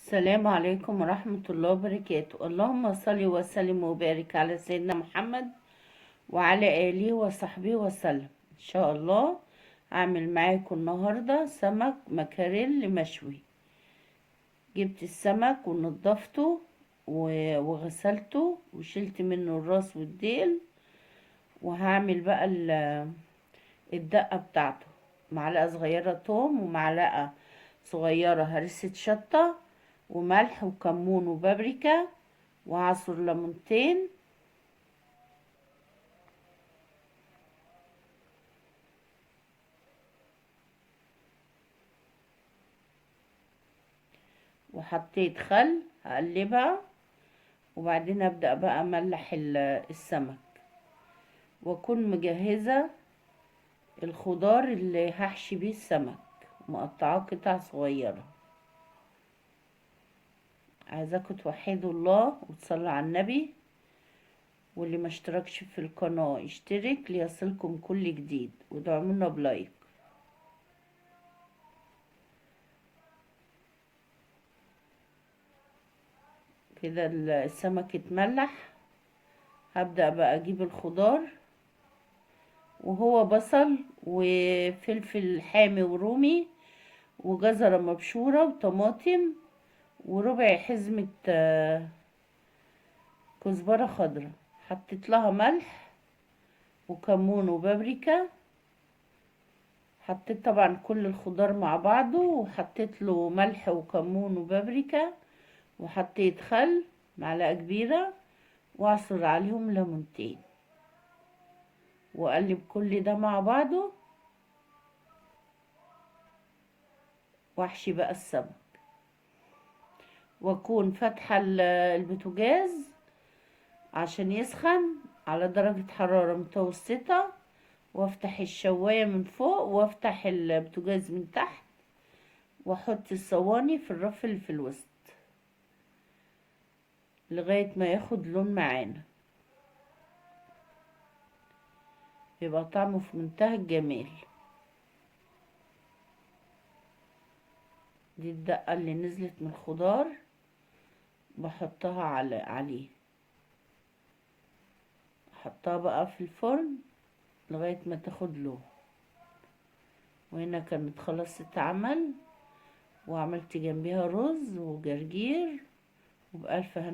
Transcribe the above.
السلام عليكم ورحمة الله وبركاته. اللهم صل وسلم وبارك على سيدنا محمد وعلى آله وصحبه وسلم. إن شاء الله هعمل معاكم النهاردة سمك مكاريل مشوي. جبت السمك ونضفته وغسلته وشلت منه الراس والديل، وهعمل بقى الدقة بتاعته. معلقة صغيرة توم ومعلقة صغيرة هرسة شطة وملح وكمون وبابريكا وعصر ليمونتين وحطيت خل هقلبها، وبعدين ابدأ بقى املح السمك، واكون مجهزة الخضار اللي هحشي بيه السمك مقطعاه قطع صغيرة. عايزاكم توحدوا الله وتصلوا على النبي، واللي ما اشتركش في القناة يشترك ليصلكم كل جديد، ودعمونا بلايك. كده السمك اتملح. هبدأ بقى اجيب الخضار، وهو بصل وفلفل حامي ورومي وجزرة مبشورة وطماطم وربع حزمة كزبرة خضراء. حطيت لها ملح وكمون وبابريكا. حطيت طبعا كل الخضار مع بعضه، وحطيت له ملح وكمون وبابريكا، وحطيت خل معلقة كبيرة واعصر عليهم ليمونتين، واقلب كل ده مع بعضه، واحشي بقى السمك. واكون فاتحة البوتاجاز عشان يسخن على درجة حرارة متوسطة، وافتح الشواية من فوق وافتح البوتاجاز من تحت، واحط الصواني في الرف اللي في الوسط لغاية ما ياخد لون معانا، يبقى طعمه في منتهى الجمال. دي الدقة اللي نزلت من الخضار بحطها عليه. احطها بقى في الفرن لغاية ما تاخد لون. وهنا كانت خلاص اتعمل، وعملت جنبيها رز وجرجير وبألف هنا.